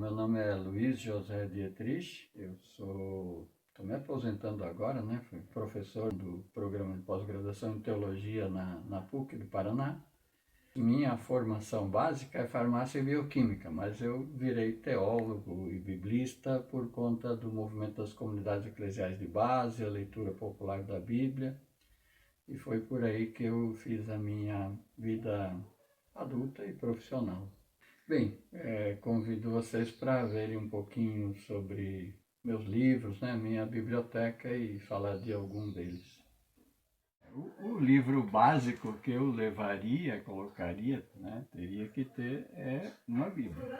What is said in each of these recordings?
Meu nome é Luiz José Dietrich, eu estou me aposentando agora, né? Fui professor do programa de pós-graduação em Teologia na PUC do Paraná. Minha formação básica é farmácia e bioquímica, mas eu virei teólogo e biblista por conta do movimento das comunidades eclesiais de base, a leitura popular da Bíblia, e foi por aí que eu fiz a minha vida adulta e profissional. Bem, convido vocês para verem um pouquinho sobre meus livros, né, minha biblioteca e falar de algum deles. O livro básico que eu levaria, colocaria, né, teria que ter uma Bíblia.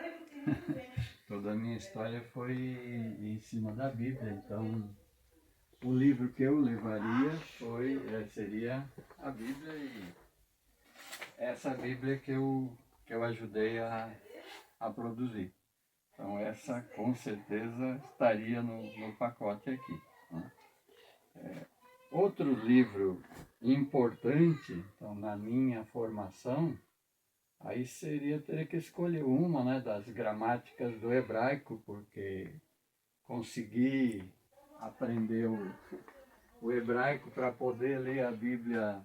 Toda a minha história foi em cima da Bíblia, então o livro que eu levaria seria a Bíblia e essa Bíblia que eu ajudei a produzir. Então essa com certeza estaria no pacote aqui. Né? Outro livro importante, então, na minha formação, aí teria que escolher uma, né, das gramáticas do hebraico, porque consegui aprender o hebraico para poder ler a Bíblia,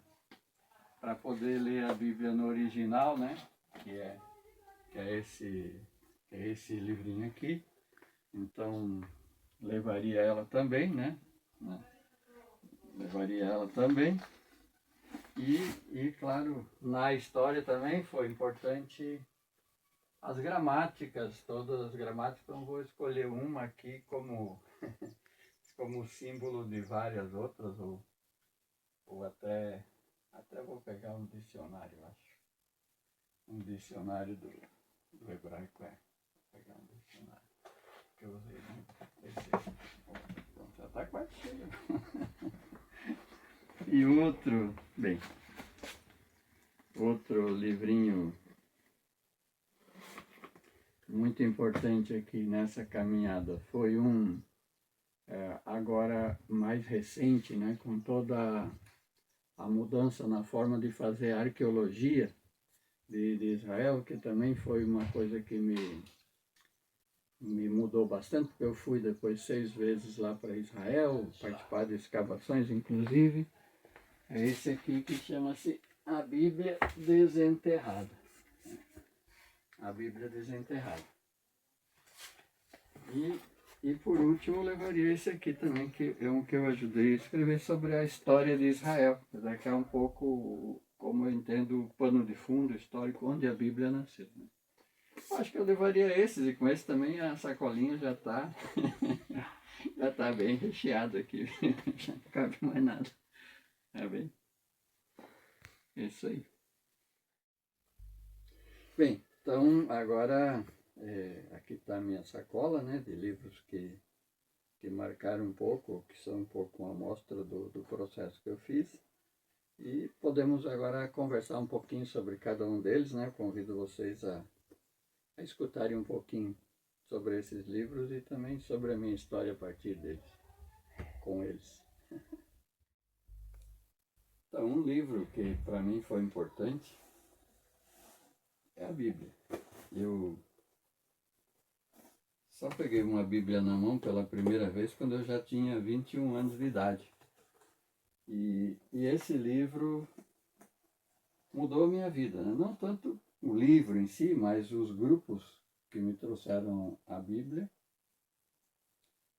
no original, né, que é esse livrinho aqui. Então levaria ela também, né? Levaria ela também. E claro, na história também foi importante as gramáticas, todas as gramáticas, então vou escolher uma aqui como símbolo de várias outras, ou até vou pegar um dicionário, eu acho. Um dicionário do hebraico, vou pegar um dicionário que eu usei, né? Pronto, já está quase cheio. E outro livrinho muito importante aqui nessa caminhada foi agora mais recente, né, com toda a mudança na forma de fazer arqueologia de Israel, que também foi uma coisa que me mudou bastante, porque eu fui depois 6 vezes lá para Israel, participar de escavações, inclusive. É esse aqui que chama-se A Bíblia Desenterrada. A Bíblia Desenterrada. E por último eu levaria esse aqui também, que é um que eu ajudei a escrever sobre a história de Israel, apesar que é um pouco como eu entendo o pano de fundo histórico onde a Bíblia nasceu. Né? Acho que eu levaria esses, e com esse também a sacolinha já está já tá bem recheada aqui, já não cabe mais nada. É bem, é isso aí. Bem, então agora aqui está a minha sacola, né, de livros que marcaram um pouco, que são um pouco uma amostra do processo que eu fiz. E podemos agora conversar um pouquinho sobre cada um deles, né? Convido vocês a escutarem um pouquinho sobre esses livros e também sobre a minha história a partir deles, com eles. Então, um livro que para mim foi importante é a Bíblia. Eu só peguei uma Bíblia na mão pela primeira vez quando eu já tinha 21 anos de idade. E esse livro mudou a minha vida, né? Não tanto o livro em si, mas os grupos que me trouxeram a Bíblia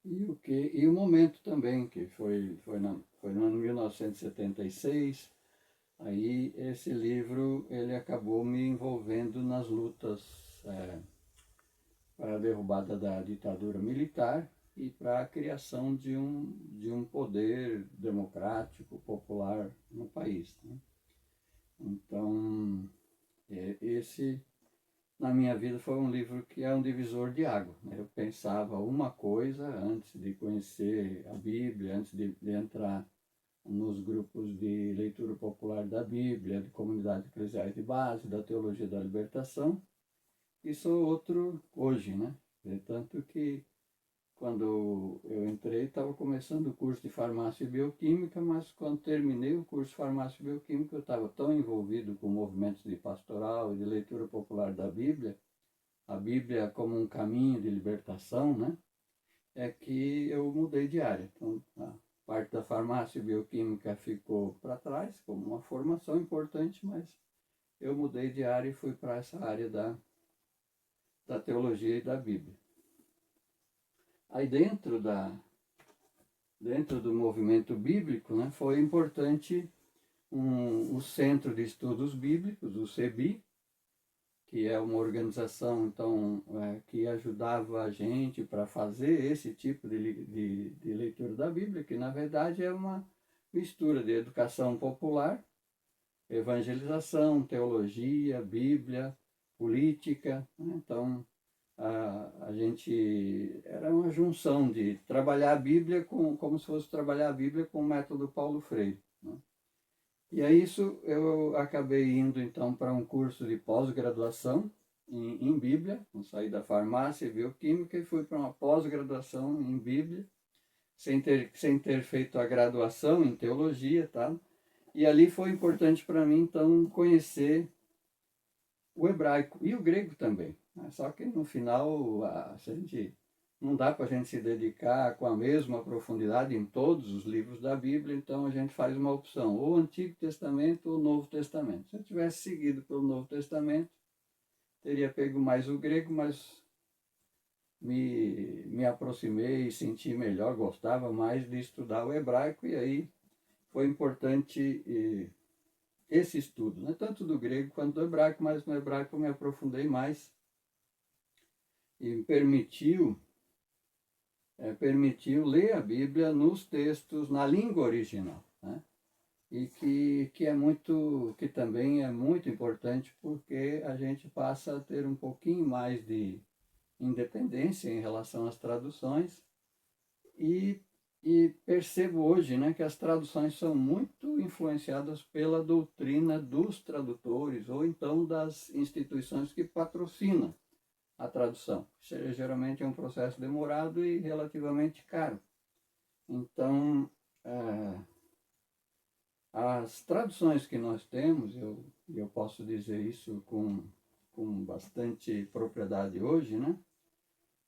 e o momento também, que foi no ano 1976. Aí esse livro ele acabou me envolvendo nas lutas para a derrubada da ditadura militar e para a criação de um poder democrático, popular no país. Né? Então, esse, na minha vida, foi um livro que é um divisor de água. Né? Eu pensava uma coisa antes de conhecer a Bíblia, antes de entrar nos grupos de leitura popular da Bíblia, de comunidades eclesiais de base, da teologia da libertação, e sou outro hoje, né? Tanto que quando eu entrei, estava começando o curso de farmácia e bioquímica, mas quando terminei o curso de farmácia e bioquímica, eu estava tão envolvido com movimentos de pastoral e de leitura popular da Bíblia, a Bíblia como um caminho de libertação, né? É que eu mudei de área. Então, a parte da farmácia e bioquímica ficou para trás, como uma formação importante, mas eu mudei de área e fui para essa área da teologia e da Bíblia. Aí dentro do movimento bíblico, né, foi importante o Centro de Estudos Bíblicos, o CEBI, que é uma organização então que ajudava a gente para fazer esse tipo de leitura da Bíblia, que na verdade é uma mistura de educação popular, evangelização, teologia, Bíblia, política, né? Então a gente era uma junção de trabalhar a Bíblia como se fosse trabalhar a Bíblia com o método Paulo Freire, né? E aí isso eu acabei indo então para um curso de pós-graduação em Bíblia, eu saí da farmácia e bioquímica e fui para uma pós-graduação em Bíblia, sem ter feito a graduação em teologia, tá? E ali foi importante para mim então conhecer o hebraico e o grego também, né? Só que no final a gente não dá para a gente se dedicar com a mesma profundidade em todos os livros da Bíblia, então a gente faz uma opção, ou Antigo Testamento ou Novo Testamento. Se eu tivesse seguido pelo Novo Testamento, teria pego mais o grego, mas me aproximei e senti melhor, gostava mais de estudar o hebraico, e aí foi importante esse estudo, né? Tanto do grego quanto do hebraico, mas no hebraico eu me aprofundei mais e permitiu ler a Bíblia nos textos na língua original, né? E que também é muito importante porque a gente passa a ter um pouquinho mais de independência em relação às traduções e, e percebo hoje, né, que as traduções são muito influenciadas pela doutrina dos tradutores ou então das instituições que patrocinam a tradução. Geralmente é um processo demorado e relativamente caro. Então, as traduções que nós temos, eu posso dizer isso com bastante propriedade hoje, né?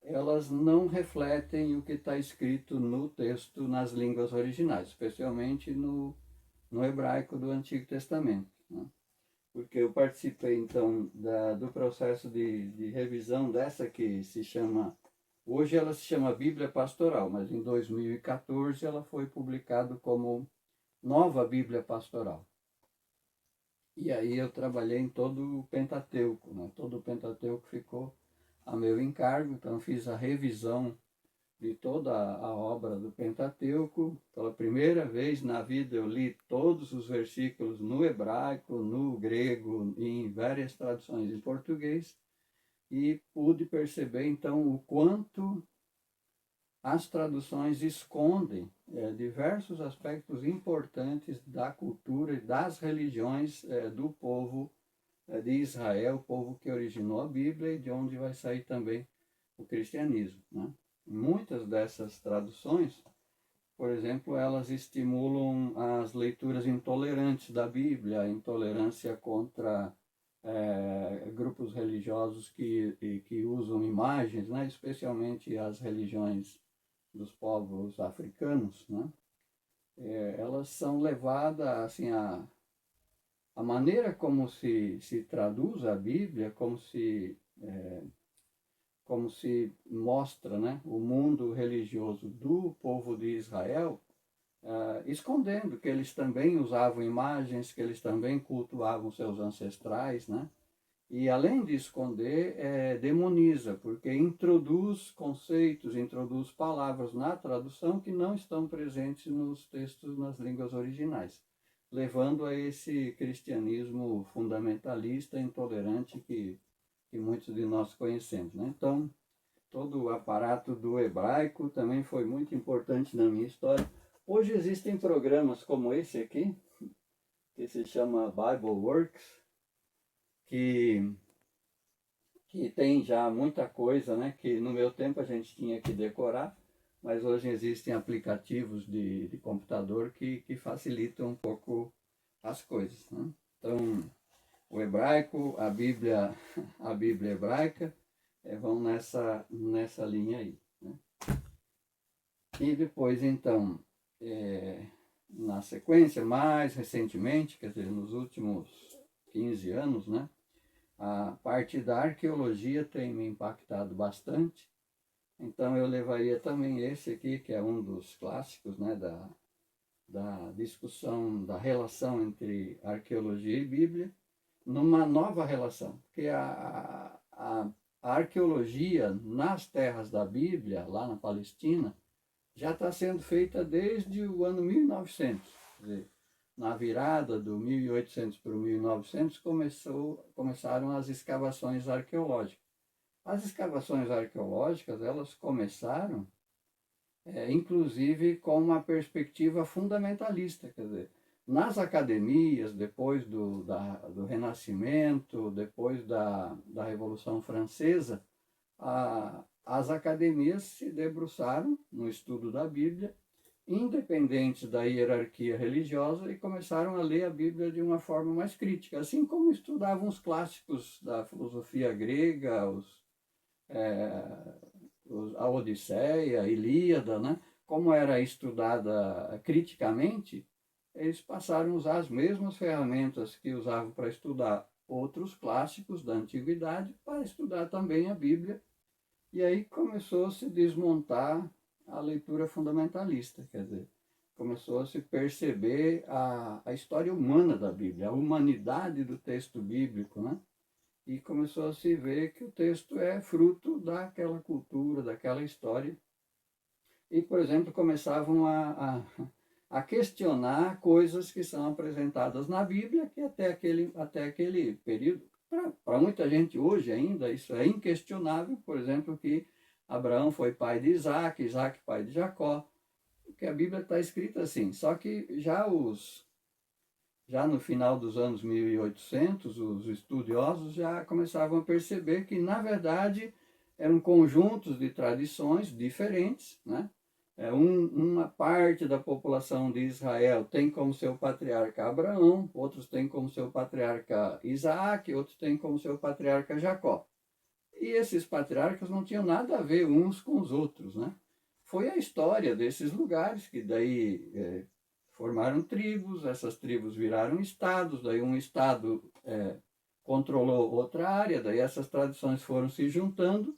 Elas não refletem o que está escrito no texto nas línguas originais, especialmente no hebraico do Antigo Testamento, né? Porque eu participei então do processo de revisão dessa que se chama, hoje ela se chama Bíblia Pastoral, mas em 2014 ela foi publicada como Nova Bíblia Pastoral. E aí eu trabalhei em todo o Pentateuco, né? Todo o Pentateuco ficou a meu encargo, então fiz a revisão de toda a obra do Pentateuco. Pela primeira vez na vida eu li todos os versículos no hebraico, no grego e em várias traduções em português e pude perceber então o quanto as traduções escondem diversos aspectos importantes da cultura e das religiões do povo de Israel, o povo que originou a Bíblia e de onde vai sair também o cristianismo, né? Muitas dessas traduções, por exemplo, elas estimulam as leituras intolerantes da Bíblia, a intolerância contra grupos religiosos que usam imagens, né? Especialmente as religiões dos povos africanos, né? Elas são levadas assim a maneira como se traduz a Bíblia, como se mostra, né, o mundo religioso do povo de Israel, escondendo que eles também usavam imagens, que eles também cultuavam seus ancestrais, né? E além de esconder, demoniza, porque introduz conceitos, introduz palavras na tradução que não estão presentes nos textos nas línguas originais, levando a esse cristianismo fundamentalista, intolerante que muitos de nós conhecemos, né? Então, todo o aparato do hebraico também foi muito importante na minha história. Hoje existem programas como esse aqui, que se chama Bible Works, que tem já muita coisa, né, que no meu tempo a gente tinha que decorar, mas hoje existem aplicativos de computador que facilitam um pouco as coisas, né? Então, o hebraico, a Bíblia hebraica, vão nessa linha aí, né? E depois, então, na sequência, mais recentemente, quer dizer, nos últimos 15 anos, né, a parte da arqueologia tem me impactado bastante. Então eu levaria também esse aqui, que é um dos clássicos, né, da discussão da relação entre arqueologia e Bíblia, numa nova relação. Porque a arqueologia nas terras da Bíblia, lá na Palestina, já está sendo feita desde o ano 1900. Quer dizer, na virada do 1800 para o 1900 começaram as escavações arqueológicas. As escavações arqueológicas, elas começaram, inclusive, com uma perspectiva fundamentalista, quer dizer, nas academias, depois do Renascimento, depois da Revolução Francesa, as academias se debruçaram no estudo da Bíblia, independentes da hierarquia religiosa, e começaram a ler a Bíblia de uma forma mais crítica, assim como estudavam os clássicos da filosofia grega, a Odisseia, a Ilíada, né? Como era estudada criticamente, eles passaram a usar as mesmas ferramentas que usavam para estudar outros clássicos da antiguidade, para estudar também a Bíblia. E aí começou a se desmontar a leitura fundamentalista, quer dizer, começou a se perceber a história humana da Bíblia, a humanidade do texto bíblico, né? E começou a se ver que o texto é fruto daquela cultura, daquela história. E, por exemplo, começavam a questionar coisas que são apresentadas na Bíblia, que até aquele período, para muita gente hoje ainda, isso é inquestionável. Por exemplo, que Abraão foi pai de Isaac, Isaac pai de Jacó, porque a Bíblia está escrita assim. Só que já no final dos anos 1800, os estudiosos já começavam a perceber que, na verdade, eram conjuntos de tradições diferentes, né? Uma parte da população de Israel tem como seu patriarca Abraão, outros têm como seu patriarca Isaac, outros têm como seu patriarca Jacó. E esses patriarcas não tinham nada a ver uns com os outros, né? Foi a história desses lugares que daí formaram tribos, essas tribos viraram estados, daí um estado controlou outra área, daí essas tradições foram se juntando,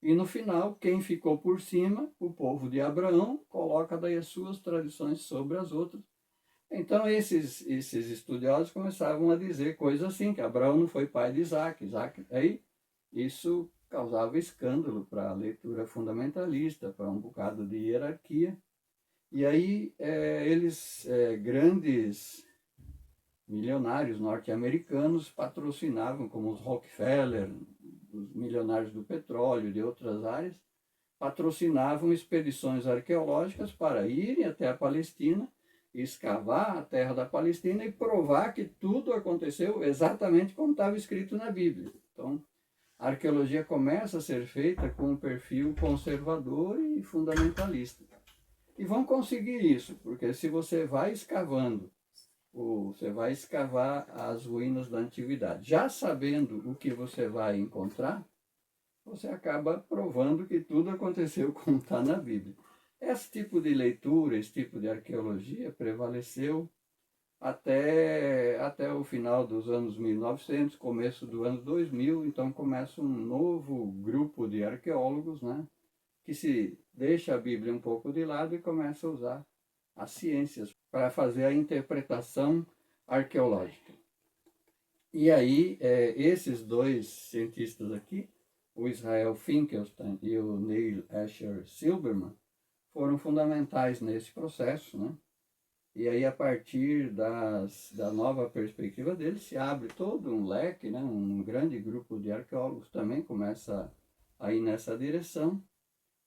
e no final, quem ficou por cima, o povo de Abraão, coloca daí as suas tradições sobre as outras. Então esses estudiosos começavam a dizer coisas assim, que Abraão não foi pai de Isaac, aí isso causava escândalo para a leitura fundamentalista, para um bocado de hierarquia. E aí grandes milionários norte-americanos patrocinavam, como os Rockefeller, os milionários do petróleo, de outras áreas, patrocinavam expedições arqueológicas para irem até a Palestina, escavar a terra da Palestina e provar que tudo aconteceu exatamente como estava escrito na Bíblia. Então, a arqueologia começa a ser feita com um perfil conservador e fundamentalista. E vão conseguir isso, porque se você vai escavando, você vai escavar as ruínas da antiguidade, já sabendo o que você vai encontrar, você acaba provando que tudo aconteceu como está na Bíblia. Esse tipo de leitura, esse tipo de arqueologia prevaleceu até o final dos anos 1900, começo do ano 2000, então começa um novo grupo de arqueólogos, né, que se deixa a Bíblia um pouco de lado e começa a usar as ciências para fazer a interpretação arqueológica. E aí, esses dois cientistas aqui, o Israel Finkelstein e o Neil Asher Silberman, foram fundamentais nesse processo, né? E aí, a partir da nova perspectiva deles, se abre todo um leque, né? Um grande grupo de arqueólogos também começa a ir nessa direção,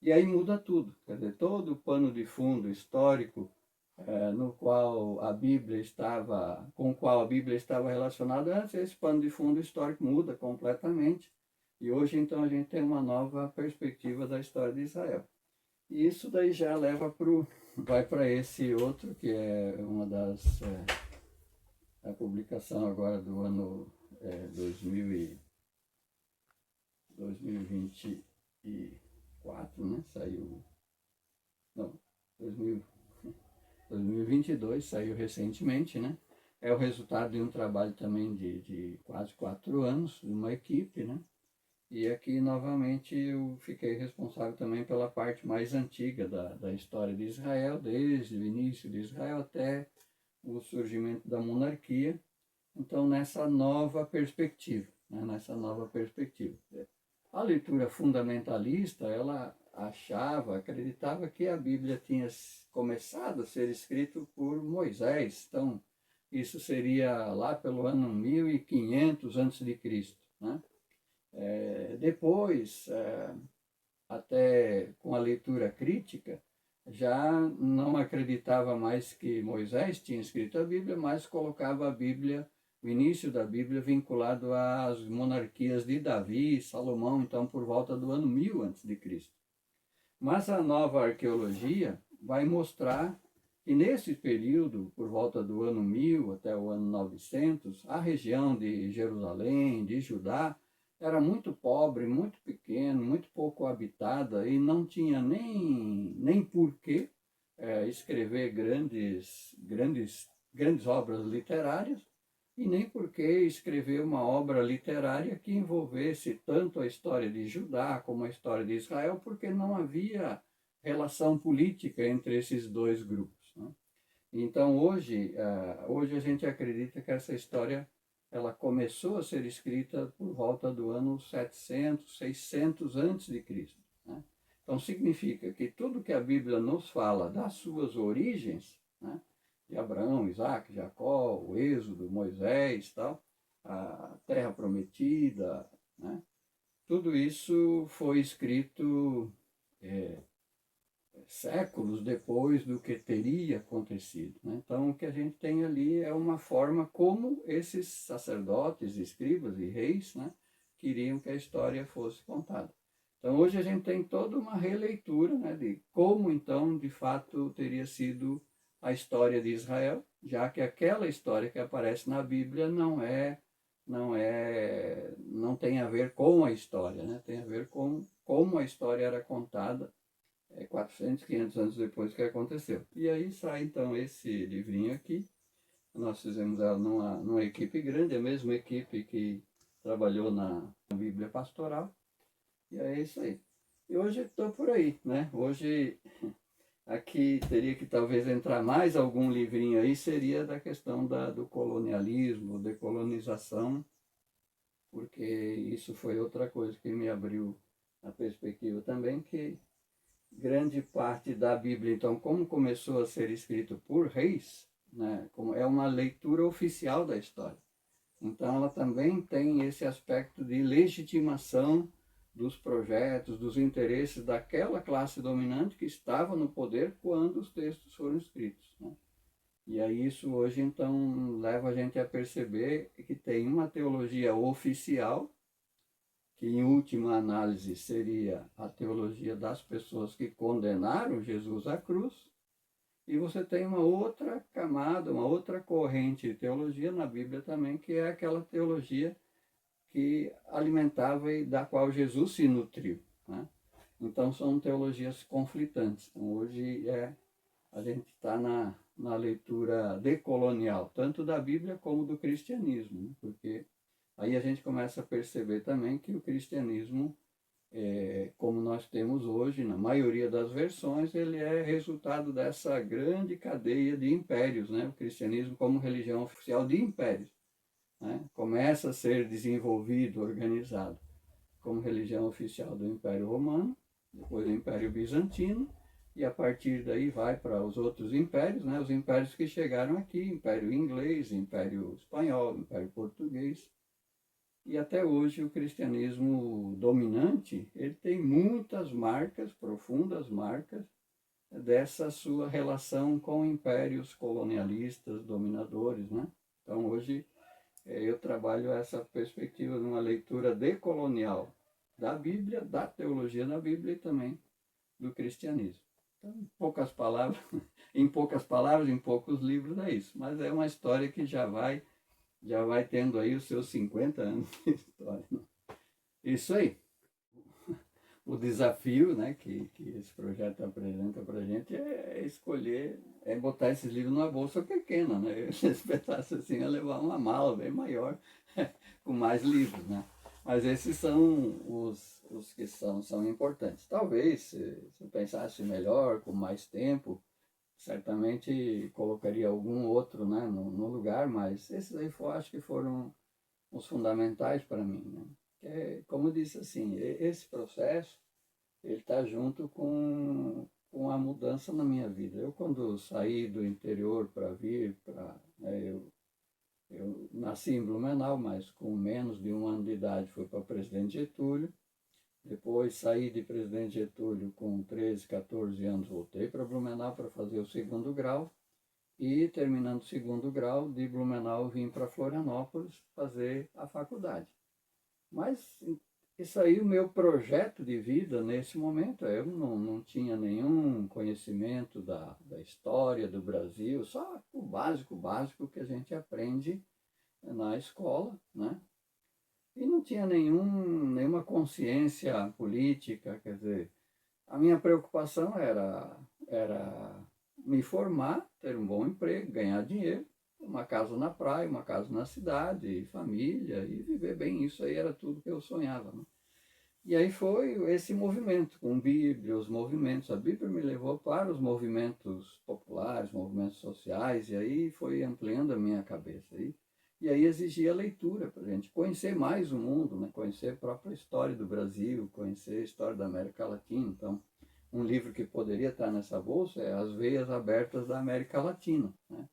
e aí muda tudo. Quer dizer, todo o pano de fundo histórico no qual a Bíblia estava, com o qual a Bíblia estava relacionada antes, esse pano de fundo histórico muda completamente. E hoje, então, a gente tem uma nova perspectiva da história de Israel. E isso daí já vai para esse outro, que é uma a publicação agora do ano 2000 2024, né? Saiu, não, 2000, 2022, saiu recentemente, né? É o resultado de um trabalho também de quase 4 anos, de uma equipe, né? E aqui, novamente, eu fiquei responsável também pela parte mais antiga da história de Israel, desde o início de Israel até o surgimento da monarquia. Então, nessa nova perspectiva, né? Nessa nova perspectiva. A leitura fundamentalista, ela achava, acreditava que a Bíblia tinha começado a ser escrita por Moisés. Então, isso seria lá pelo ano 1500 a.C., né? Depois, até com a leitura crítica, já não acreditava mais que Moisés tinha escrito a Bíblia, mas colocava a Bíblia, o início da Bíblia, vinculado às monarquias de Davi e Salomão, então por volta do ano 1000 a.C. Mas a nova arqueologia vai mostrar que nesse período, por volta do ano 1000 até o ano 900, a região de Jerusalém, de Judá, era muito pobre, muito pequeno, muito pouco habitada e não tinha nem por que escrever grandes obras literárias e nem por que escrever uma obra literária que envolvesse tanto a história de Judá como a história de Israel, porque não havia relação política entre esses dois grupos, né? Então, hoje a gente acredita que essa história ela começou a ser escrita por volta do ano 700, 600 antes de Cristo, né? Então, significa que tudo que a Bíblia nos fala das suas origens, né, de Abraão, Isaac, Jacó, o Êxodo, Moisés, tal, a Terra Prometida, né, tudo isso foi escrito séculos depois do que teria acontecido, né? Então, o que a gente tem ali é uma forma como esses sacerdotes, escribas e reis, né, queriam que a história fosse contada. Então, hoje a gente tem toda uma releitura, né, de como, então, de fato, teria sido a história de Israel, já que aquela história que aparece na Bíblia não tem a ver com a história, né? Tem a ver com como a história era contada 400, 500 anos depois que aconteceu. E aí sai então esse livrinho aqui. Nós fizemos ela numa equipe grande, a mesma equipe que trabalhou na Bíblia Pastoral. E é isso aí. E hoje estou por aí, né? Hoje aqui teria que talvez entrar mais algum livrinho aí, seria da questão do colonialismo, decolonização, porque isso foi outra coisa que me abriu a perspectiva também, que grande parte da Bíblia, então, como começou a ser escrito por reis, né, como é uma leitura oficial da história. Então, ela também tem esse aspecto de legitimação dos projetos, dos interesses daquela classe dominante que estava no poder quando os textos foram escritos, né? E aí isso hoje, então, leva a gente a perceber que tem uma teologia oficial, que em última análise seria a teologia das pessoas que condenaram Jesus à cruz, e você tem uma outra camada, uma outra corrente de teologia na Bíblia também, que é aquela teologia que alimentava e da qual Jesus se nutriu, né? Então são teologias conflitantes. Então hoje a gente está na leitura decolonial, tanto da Bíblia como do cristianismo, né? Porque aí a gente começa a perceber também que o cristianismo, como nós temos hoje, na maioria das versões, ele é resultado dessa grande cadeia de impérios, né? O cristianismo como religião oficial de impérios, né? Começa a ser desenvolvido, organizado como religião oficial do Império Romano, depois do Império Bizantino, e a partir daí vai para os outros impérios, né? Os impérios que chegaram aqui, Império Inglês, Império Espanhol, Império Português. E até hoje o cristianismo dominante, ele tem muitas marcas, profundas marcas, dessa sua relação com impérios colonialistas, dominadores, né? Então hoje eu trabalho essa perspectiva numa leitura decolonial da Bíblia, da teologia da Bíblia e também do cristianismo. Então, em poucas palavras, em poucos livros é isso. Mas é uma história que já vai tendo aí os seus 50 anos de história, né? Isso aí. o desafio, né, que esse projeto apresenta para a gente é escolher, é botar esses livros numa bolsa pequena, né? Esse pedaço assim é levar uma mala bem maior, com mais livros, né? Mas esses são os que são importantes. Talvez, se eu pensasse melhor, com mais tempo, certamente colocaria algum outro, né, no lugar, mas esses aí acho que foram os fundamentais para mim, né? Como eu disse assim, esse processo ele está junto com a mudança na minha vida. Eu, quando saí do interior para vir para... Né, eu nasci em Blumenau, mas com menos de um ano de idade fui para Presidente Getúlio. Depois saí de Presidente Getúlio com 13, 14 anos, voltei para Blumenau para fazer o segundo grau. E terminando o segundo grau de Blumenau, vim para Florianópolis fazer a faculdade. Mas isso aí, o meu projeto de vida nesse momento, eu não tinha nenhum conhecimento da história do Brasil, só o básico que a gente aprende na escola, né? E não tinha nenhuma consciência política, quer dizer, a minha preocupação era me formar, ter um bom emprego, ganhar dinheiro, uma casa na praia, uma casa na cidade, família, e viver bem. Isso aí era tudo que eu sonhava, né? E aí foi esse movimento, com Bíblia, os movimentos. A Bíblia me levou para os movimentos populares, movimentos sociais, e aí foi ampliando a minha cabeça. E aí exigia leitura para a gente conhecer mais o mundo, né? Conhecer a própria história do Brasil, conhecer a história da América Latina. Então, um livro que poderia estar nessa bolsa é As Veias Abertas da América Latina, né?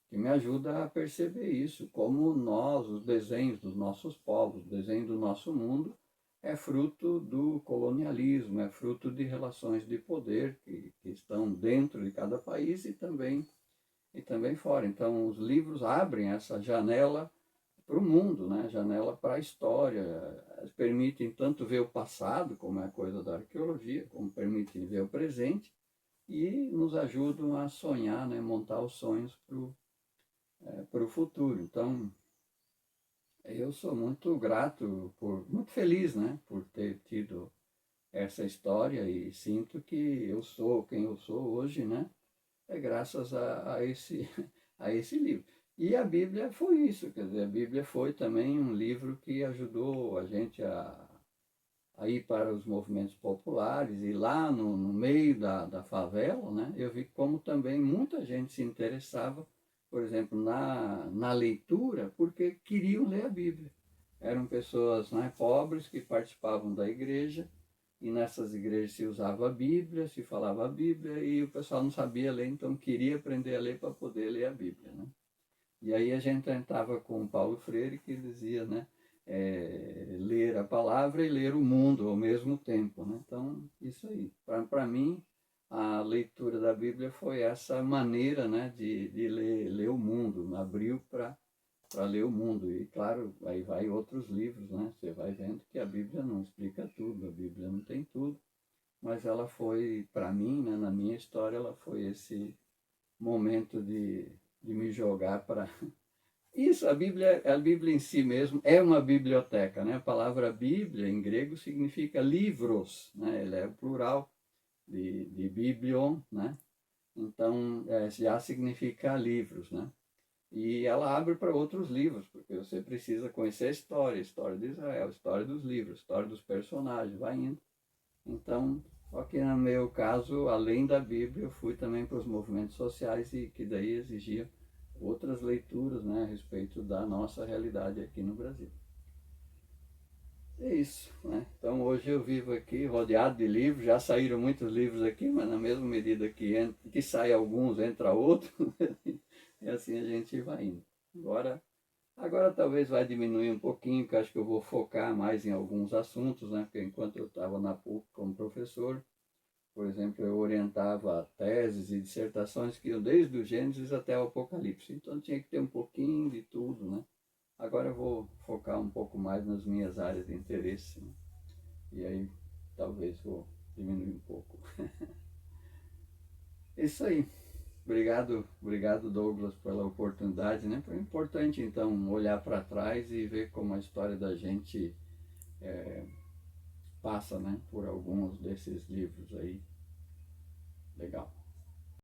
Que me ajuda a perceber isso, como nós, os desenhos dos nossos povos, o desenho do nosso mundo, é fruto do colonialismo, é fruto de relações de poder que estão dentro de cada país e também fora. Então, os livros abrem essa janela para o mundo, né? Janela para a história. Eles permitem tanto ver o passado, como é a coisa da arqueologia, como permitem ver o presente, e nos ajudam a sonhar, né? Montar os sonhos para o futuro. Então, eu sou muito grato, muito feliz, né? Por ter tido essa história e sinto que eu sou quem eu sou hoje, né? É graças a esse, a esse livro. E a Bíblia foi isso, quer dizer, a Bíblia foi também um livro que ajudou a gente a ir para os movimentos populares, e lá no meio da favela, né, eu vi como também muita gente se interessava, por exemplo, na leitura, porque queriam ler a Bíblia. Eram pessoas, né, pobres que participavam da igreja, e nessas igrejas se usava a Bíblia, se falava a Bíblia, e o pessoal não sabia ler, então queria aprender a ler para poder ler a Bíblia, né? E aí a gente entrava com o Paulo Freire, que dizia, né, ler a palavra e ler o mundo ao mesmo tempo, né? Então, isso aí. Para mim, a leitura da Bíblia foi essa maneira, né, de ler o mundo, abriu para ler o mundo. E claro, aí vai outros livros, né? Você vai vendo que a Bíblia não explica tudo, a Bíblia não tem tudo, mas ela foi, para mim, né, na minha história, ela foi esse momento de me jogar para... Isso, a Bíblia em si mesmo é uma biblioteca, né? A palavra Bíblia em grego significa livros, né? Ele é o plural de biblion, né? Então, já significa livros, né? E ela abre para outros livros, porque você precisa conhecer a história de Israel, a história dos livros, a história dos personagens, vai indo. Então, só que no meu caso, além da Bíblia, eu fui também para os movimentos sociais e que daí exigia outras leituras, né, a respeito da nossa realidade aqui no Brasil. É isso, né? Então hoje eu vivo aqui rodeado de livros, já saíram muitos livros aqui, mas na mesma medida que sai alguns, entra outro, e assim a gente vai indo. Agora talvez vai diminuir um pouquinho, porque acho que eu vou focar mais em alguns assuntos, né? Porque enquanto eu estava na PUC como professor, por exemplo, eu orientava teses e dissertações que iam desde o Gênesis até o Apocalipse. Então tinha que ter um pouquinho de tudo, né? Agora eu vou focar um pouco mais nas minhas áreas de interesse, né? E aí talvez vou diminuir um pouco. Isso aí. Obrigado Douglas pela oportunidade, né? Foi importante então olhar para trás e ver como a história da gente passa, né, por alguns desses livros aí.